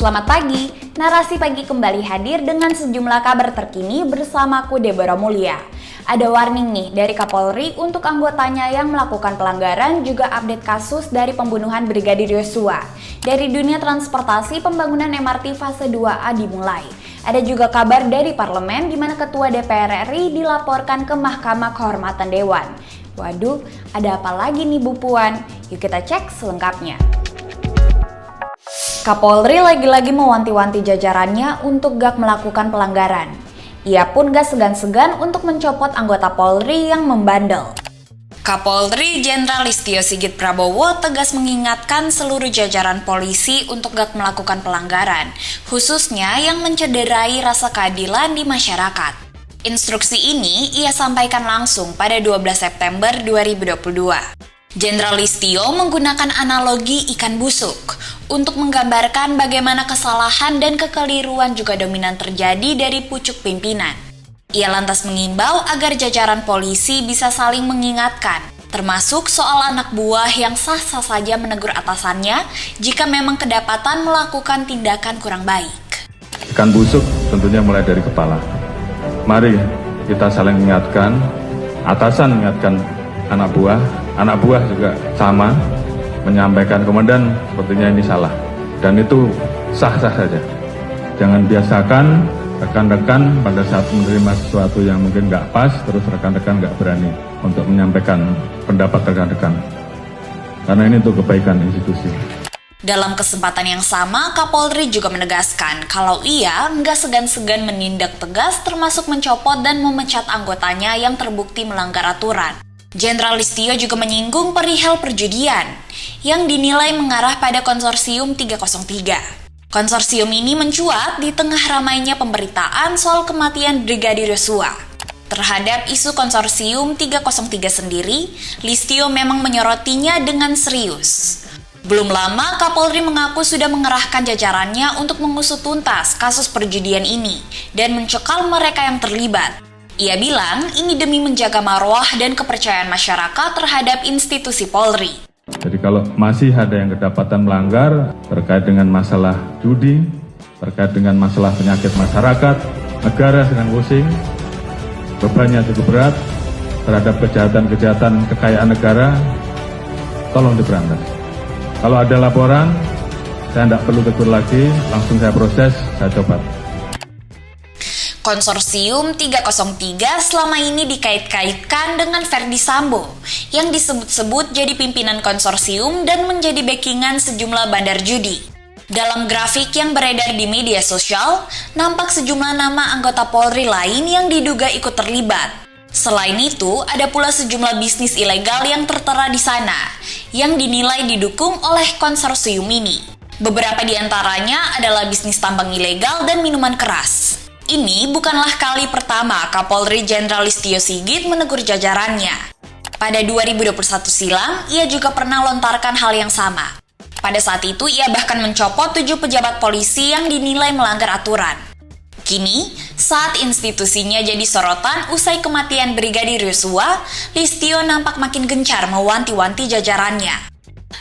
Selamat pagi, Narasi Pagi kembali hadir dengan sejumlah kabar terkini bersamaku Deborah Mulia. Ada warning nih dari Kapolri untuk anggotanya yang melakukan pelanggaran, juga update kasus dari pembunuhan Brigadir Yosua. Dari dunia transportasi, pembangunan MRT fase 2A dimulai. Ada juga kabar dari parlemen di mana Ketua DPR RI dilaporkan ke Mahkamah Kehormatan Dewan. Waduh, ada apa lagi nih Bu Puan? Yuk kita cek selengkapnya. Kapolri lagi-lagi mewanti-wanti jajarannya untuk gak melakukan pelanggaran. Ia pun gak segan-segan untuk mencopot anggota Polri yang membandel. Kapolri Jenderal Listio Sigit Prabowo tegas mengingatkan seluruh jajaran polisi untuk gak melakukan pelanggaran, khususnya yang mencederai rasa keadilan di masyarakat. Instruksi ini ia sampaikan langsung pada 12 September 2022. Jenderal Listio menggunakan analogi ikan busuk untuk menggambarkan bagaimana kesalahan dan kekeliruan juga dominan terjadi dari pucuk pimpinan. Ia lantas mengimbau agar jajaran polisi bisa saling mengingatkan, termasuk soal anak buah yang sah-sah saja menegur atasannya jika memang kedapatan melakukan tindakan kurang baik. Ikan busuk tentunya mulai dari kepala. Mari kita saling mengingatkan, atasan mengingatkan anak buah juga sama, menyampaikan komandan sepertinya ini salah, dan itu sah-sah saja. Jangan biasakan rekan-rekan pada saat menerima sesuatu yang mungkin nggak pas, terus rekan-rekan nggak berani untuk menyampaikan pendapat rekan-rekan, karena ini untuk kebaikan institusi. Dalam kesempatan yang sama, Kapolri juga menegaskan kalau ia nggak segan-segan menindak tegas termasuk mencopot dan memecat anggotanya yang terbukti melanggar aturan. Jenderal Listio juga menyinggung perihal perjudian yang dinilai mengarah pada Konsorsium 303. Konsorsium ini mencuat di tengah ramainya pemberitaan soal kematian Brigadir Yosua. Terhadap isu Konsorsium 303 sendiri, Listio memang menyorotinya dengan serius. Belum lama, Kapolri mengaku sudah mengerahkan jajarannya untuk mengusut tuntas kasus perjudian ini dan mencekal mereka yang terlibat. Ia bilang ini demi menjaga marwah dan kepercayaan masyarakat terhadap institusi Polri. Jadi kalau masih ada yang kedapatan melanggar terkait dengan masalah judi, terkait dengan masalah penyakit masyarakat, negara sedang pusing, bebannya cukup berat terhadap kejahatan-kejahatan kekayaan negara, tolong diberantas. Kalau ada laporan, saya tidak perlu tegur lagi, langsung saya proses, saya copot. Konsorsium 303 selama ini dikait-kaitkan dengan Ferdy Sambo yang disebut-sebut jadi pimpinan konsorsium dan menjadi backingan sejumlah bandar judi. Dalam grafik yang beredar di media sosial, nampak sejumlah nama anggota Polri lain yang diduga ikut terlibat. Selain itu, ada pula sejumlah bisnis ilegal yang tertera di sana, yang dinilai didukung oleh konsorsium ini. Beberapa di antaranya adalah bisnis tambang ilegal dan minuman keras. Ini bukanlah kali pertama Kapolri Jenderal Listio Sigit menegur jajarannya. Pada 2021 silam, ia juga pernah lontarkan hal yang sama. Pada saat itu, ia bahkan mencopot 7 pejabat polisi yang dinilai melanggar aturan. Kini, saat institusinya jadi sorotan usai kematian Brigadir Yosua, Listio nampak makin gencar mewanti-wanti jajarannya.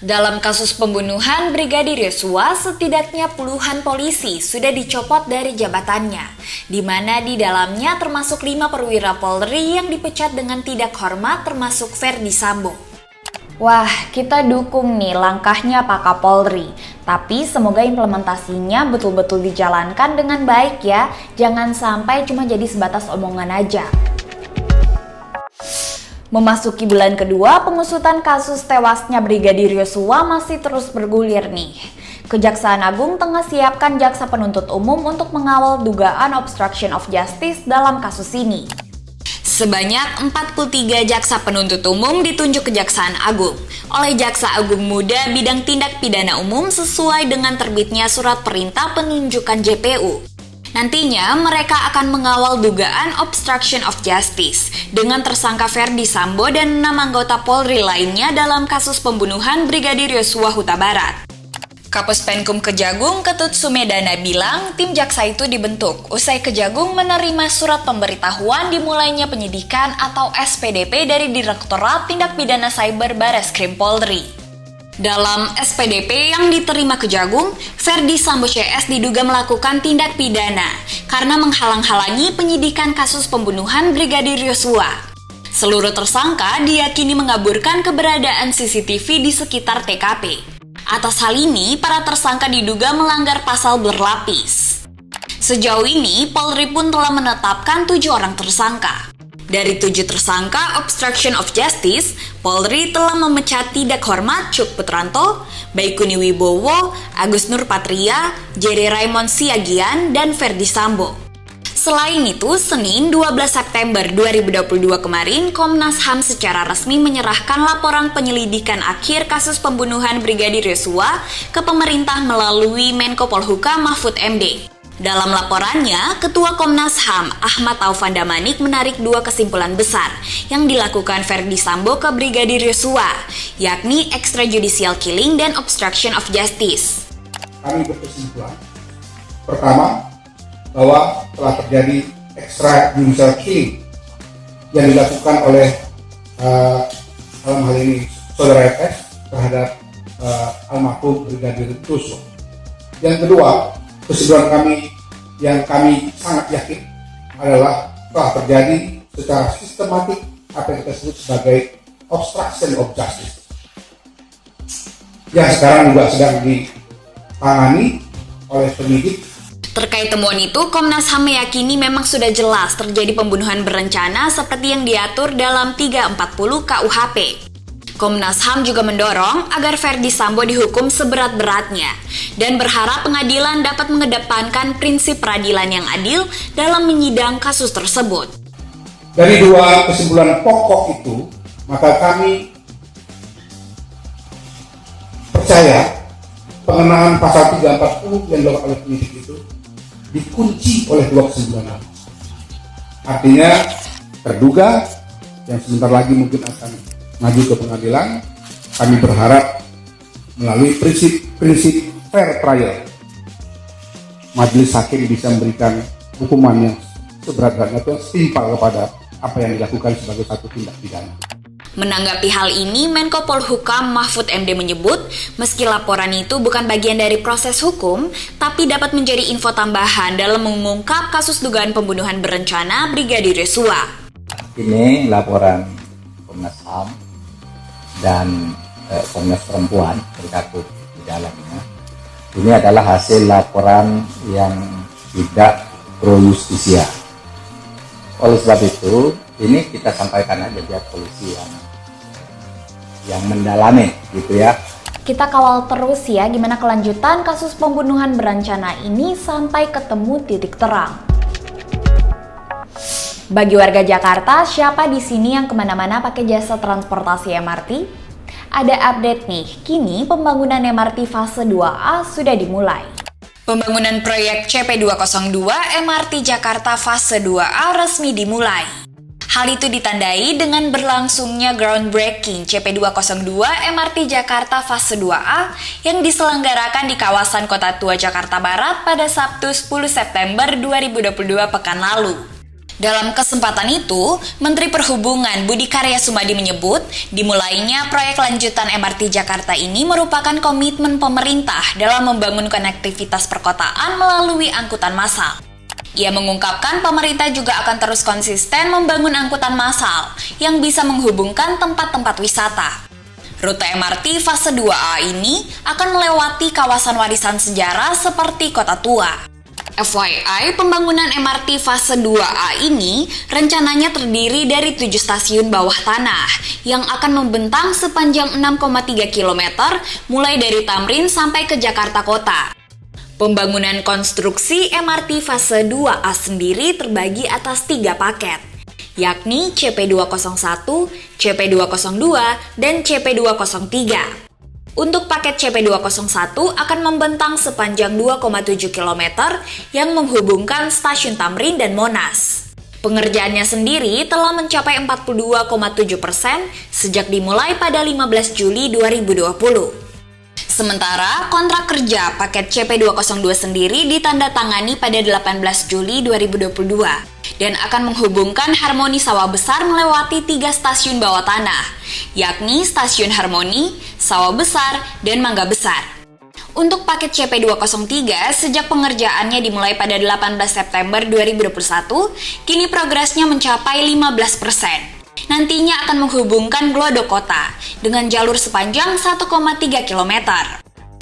Dalam kasus pembunuhan Brigadir Yosua, setidaknya puluhan polisi sudah dicopot dari jabatannya, di mana di dalamnya termasuk 5 perwira Polri yang dipecat dengan tidak hormat termasuk Ferdy Sambo. Wah, kita dukung nih langkahnya Pak Kapolri, tapi semoga implementasinya betul-betul dijalankan dengan baik ya, jangan sampai cuma jadi sebatas omongan aja. Memasuki bulan kedua, pengusutan kasus tewasnya Brigadir Yosua masih terus bergulir nih. Kejaksaan Agung tengah siapkan jaksa penuntut umum untuk mengawal dugaan obstruction of justice dalam kasus ini. Sebanyak 43 jaksa penuntut umum ditunjuk Kejaksaan Agung oleh Jaksa Agung Muda bidang tindak pidana umum sesuai dengan terbitnya surat perintah penunjukan JPU. Nantinya mereka akan mengawal dugaan obstruction of justice dengan tersangka Ferdy Sambo dan 6 anggota Polri lainnya dalam kasus pembunuhan Brigadir Yosua Huta Barat. Kapus Penkum Kejagung Ketut Sumedana bilang tim jaksa itu dibentuk usai Kejagung menerima surat pemberitahuan dimulainya penyidikan atau SPDP dari Direktorat Tindak Pidana Cyber Bareskrim Polri. Dalam SPDP yang diterima Kejagung, Ferdi Sambo CS diduga melakukan tindak pidana karena menghalang-halangi penyidikan kasus pembunuhan Brigadir Yosua. Seluruh tersangka diyakini mengaburkan keberadaan CCTV di sekitar TKP. Atas hal ini, para tersangka diduga melanggar pasal berlapis. Sejauh ini, Polri pun telah menetapkan 7 orang tersangka. Dari 7 tersangka obstruction of justice, Polri telah memecat tidak hormat Cuk Putranto, Baikuni Wibowo, Agus Nurpatria, Jerry Raymond Siagian, dan Ferdi Sambo. Selain itu, Senin 12 September 2022 kemarin, Komnas HAM secara resmi menyerahkan laporan penyelidikan akhir kasus pembunuhan Brigadir Yosua ke pemerintah melalui Menko Polhukam Mahfud MD. Dalam laporannya, Ketua Komnas HAM Ahmad Taufan Damanik menarik 2 kesimpulan besar yang dilakukan Ferdi Sambo ke Brigadir Yosua, yakni extrajudicial killing dan obstruction of justice. Kami berkesimpulan, pertama, bahwa telah terjadi extrajudicial killing yang dilakukan oleh dalam hal ini Saudara FS terhadap almarhum Brigadir Yosua. Yang kedua, kesimpulan kami yang kami sangat yakin adalah telah terjadi secara sistematik apa yang kita sebut sebagai obstruction of justice yang sekarang juga sedang ditangani oleh penyidik. Terkait temuan itu, Komnas HAM meyakini memang sudah jelas terjadi pembunuhan berencana seperti yang diatur dalam 340 KUHP. Komnas HAM juga mendorong agar Ferdi Sambo dihukum seberat-beratnya dan berharap pengadilan dapat mengedepankan prinsip peradilan yang adil dalam menyidang kasus tersebut. Dari 2 kesimpulan pokok itu, maka kami percaya pengenaan pasal 340 yang dilakukan oleh penyidik itu dikunci oleh 2 kesimpulan. Artinya terduga yang sebentar lagi mungkin akan maju ke pengadilan, kami berharap melalui prinsip fair trial, majelis hakim bisa memberikan hukuman yang seberat-beratnya atau setimpal kepada apa yang dilakukan sebagai satu tindak pidana. Menanggapi hal ini, Menko Polhukam Mahfud MD menyebut, meski laporan itu bukan bagian dari proses hukum, tapi dapat menjadi info tambahan dalam mengungkap kasus dugaan pembunuhan berencana Brigadir Yosua. Ini laporan Komnas HAM dan Komnas Perempuan terkait di dalamnya. Ini adalah hasil laporan yang tidak pro justisia. Oleh sebab itu, ini kita sampaikan aja biar polisi yang mendalami, gitu ya. Kita kawal terus ya gimana kelanjutan kasus pembunuhan berencana ini sampai ketemu titik terang. Bagi warga Jakarta, siapa di sini yang kemana-mana pakai jasa transportasi MRT? Ada update nih, kini pembangunan MRT fase 2A sudah dimulai. Pembangunan proyek CP202 MRT Jakarta fase 2A resmi dimulai. Hal itu ditandai dengan berlangsungnya groundbreaking CP202 MRT Jakarta fase 2A yang diselenggarakan di kawasan Kota Tua Jakarta Barat pada Sabtu 10 September 2022 pekan lalu. Dalam kesempatan itu, Menteri Perhubungan Budi Karya Sumadi menyebut, dimulainya proyek lanjutan MRT Jakarta ini merupakan komitmen pemerintah dalam membangun konektivitas perkotaan melalui angkutan massal. Ia mengungkapkan pemerintah juga akan terus konsisten membangun angkutan massal yang bisa menghubungkan tempat-tempat wisata. Rute MRT fase 2A ini akan melewati kawasan warisan sejarah seperti Kota Tua. FYI, pembangunan MRT fase 2A ini rencananya terdiri dari 7 stasiun bawah tanah yang akan membentang sepanjang 6,3 km mulai dari Tamrin sampai ke Jakarta Kota. Pembangunan konstruksi MRT fase 2A sendiri terbagi atas 3 paket, yakni CP201, CP202, dan CP203. Untuk paket CP201 akan membentang sepanjang 2,7 km yang menghubungkan stasiun Tamrin dan Monas. Pengerjaannya sendiri telah mencapai 42,7% sejak dimulai pada 15 Juli 2020. Sementara kontrak kerja paket CP202 sendiri ditandatangani pada 18 Juli 2022. dan akan menghubungkan Harmoni Sawah Besar melewati 3 stasiun bawah tanah, yakni Stasiun Harmoni, Sawah Besar, dan Mangga Besar. Untuk paket CP203, sejak pengerjaannya dimulai pada 18 September 2021, kini progresnya mencapai 15%. Nantinya akan menghubungkan Glodok Kota dengan jalur sepanjang 1,3 km.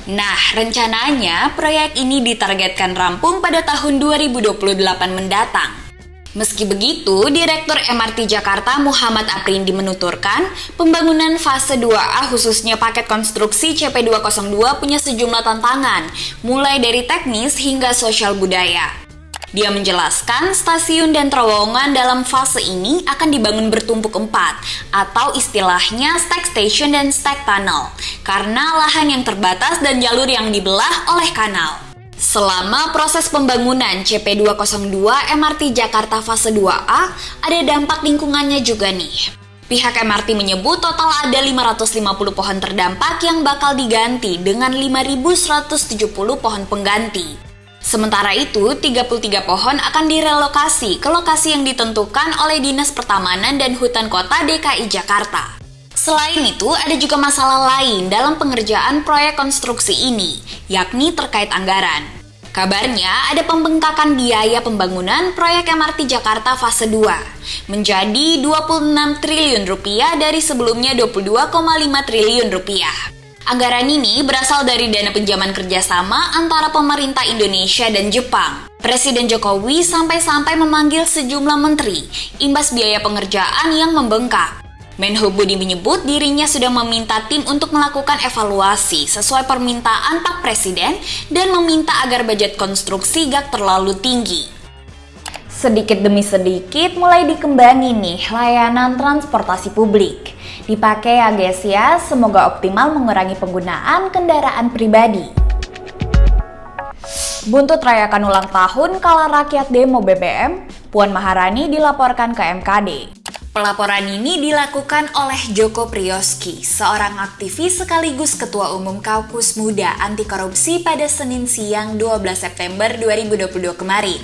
Nah, rencananya proyek ini ditargetkan rampung pada tahun 2028 mendatang. Meski begitu, Direktur MRT Jakarta Muhammad Aprindi menuturkan, pembangunan fase 2A khususnya paket konstruksi CP202 punya sejumlah tantangan, mulai dari teknis hingga sosial budaya. Dia menjelaskan, stasiun dan terowongan dalam fase ini akan dibangun bertumpuk 4, atau istilahnya stack station dan stack tunnel, karena lahan yang terbatas dan jalur yang dibelah oleh kanal. Selama proses pembangunan CP202 MRT Jakarta fase 2A, ada dampak lingkungannya juga nih. Pihak MRT menyebut total ada 550 pohon terdampak yang bakal diganti dengan 5.170 pohon pengganti. Sementara itu, 33 pohon akan direlokasi ke lokasi yang ditentukan oleh Dinas Pertamanan dan Hutan Kota DKI Jakarta. Selain itu, ada juga masalah lain dalam pengerjaan proyek konstruksi ini, yakni terkait anggaran. Kabarnya, ada pembengkakan biaya pembangunan proyek MRT Jakarta fase 2 menjadi 26 triliun rupiah dari sebelumnya 22,5 triliun rupiah. Anggaran ini berasal dari dana pinjaman kerjasama antara pemerintah Indonesia dan Jepang. Presiden Jokowi sampai-sampai memanggil sejumlah menteri imbas biaya pengerjaan yang membengkak. Menhub Budi menyebut dirinya sudah meminta tim untuk melakukan evaluasi sesuai permintaan Pak Presiden dan meminta agar budget konstruksi gak terlalu tinggi. Sedikit demi sedikit mulai dikembangin nih layanan transportasi publik. Dipakai ya guys ya, semoga optimal mengurangi penggunaan kendaraan pribadi. Buntut rayakan ulang tahun kala rakyat demo BBM, Puan Maharani dilaporkan ke MKD. Pelaporan ini dilakukan oleh Joko Priyoski, seorang aktivis sekaligus Ketua Umum Kaukus Muda Anti Korupsi pada Senin siang 12 September 2022 kemarin.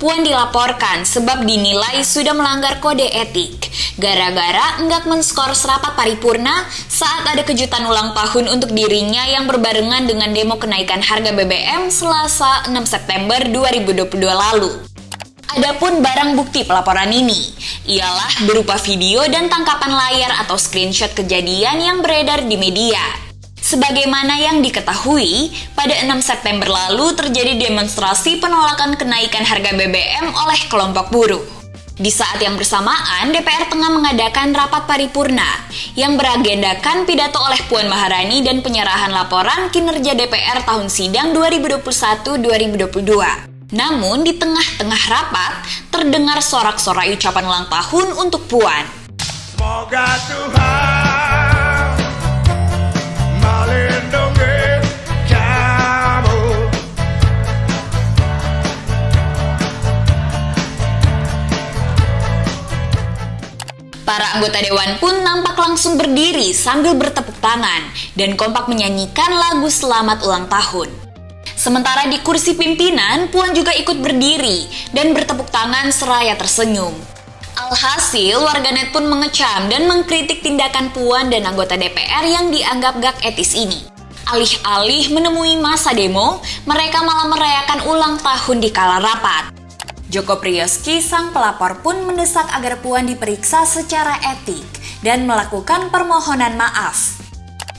Puan dilaporkan sebab dinilai sudah melanggar kode etik, gara-gara enggak menskor rapat paripurna saat ada kejutan ulang tahun untuk dirinya yang berbarengan dengan demo kenaikan harga BBM Selasa 6 September 2022 lalu. Adapun barang bukti pelaporan ini ialah berupa video dan tangkapan layar atau screenshot kejadian yang beredar di media. Sebagaimana yang diketahui, pada 6 September lalu terjadi demonstrasi penolakan kenaikan harga BBM oleh kelompok buruh. Di saat yang bersamaan, DPR tengah mengadakan rapat paripurna yang beragendakan pidato oleh Puan Maharani dan penyerahan laporan kinerja DPR tahun sidang 2021-2022. Namun, di tengah-tengah rapat, terdengar sorak-sorai ucapan ulang tahun untuk Puan. Semoga Tuhan melindungi kamu. Para anggota dewan pun nampak langsung berdiri sambil bertepuk tangan dan kompak menyanyikan lagu selamat ulang tahun. Sementara di kursi pimpinan, Puan juga ikut berdiri dan bertepuk tangan seraya tersenyum. Alhasil, warganet pun mengecam dan mengkritik tindakan Puan dan anggota DPR yang dianggap gak etis ini. Alih-alih menemui masa demo, mereka malah merayakan ulang tahun di kala rapat. Joko Priyoski, sang pelapor pun mendesak agar Puan diperiksa secara etik dan melakukan permohonan maaf.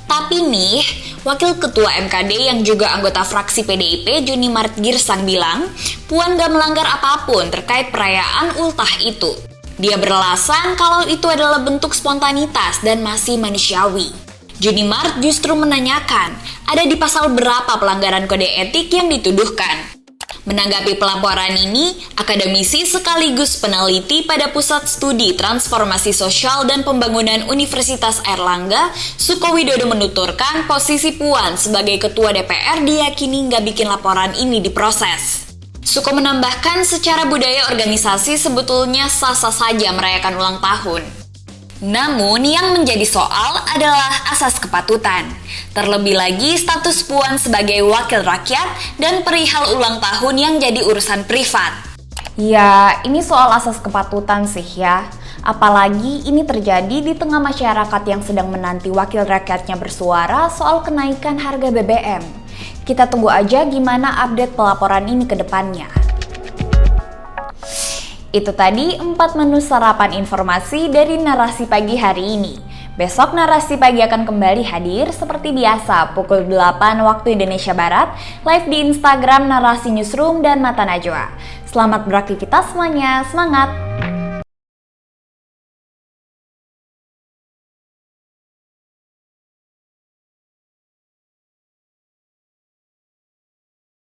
Tapi nih, Wakil Ketua MKD yang juga anggota fraksi PDIP Juni Mart Girsang bilang, Puan gak melanggar apapun terkait perayaan ultah itu. Dia beralasan kalau itu adalah bentuk spontanitas dan masih manusiawi. Juni Mart justru menanyakan, ada di pasal berapa pelanggaran kode etik yang dituduhkan. Menanggapi pelaporan ini, akademisi sekaligus peneliti pada Pusat Studi Transformasi Sosial dan Pembangunan Universitas Airlangga, Suko Widodo menuturkan posisi Puan sebagai Ketua DPR diyakini nggak bikin laporan ini diproses. Suko menambahkan secara budaya organisasi sebetulnya sah-sah saja merayakan ulang tahun. Namun yang menjadi soal adalah asas kepatutan. Terlebih lagi status Puan sebagai wakil rakyat dan perihal ulang tahun yang jadi urusan privat. Ya, ini soal asas kepatutan sih ya. Apalagi ini terjadi di tengah masyarakat yang sedang menanti wakil rakyatnya bersuara soal kenaikan harga BBM. Kita tunggu aja gimana update pelaporan ini ke depannya. Itu tadi 4 menu sarapan informasi dari Narasi Pagi hari ini. Besok Narasi Pagi akan kembali hadir seperti biasa pukul 8 waktu Indonesia Barat, live di Instagram Narasi Newsroom dan Mata Najwa. Selamat beraktivitas semuanya, semangat!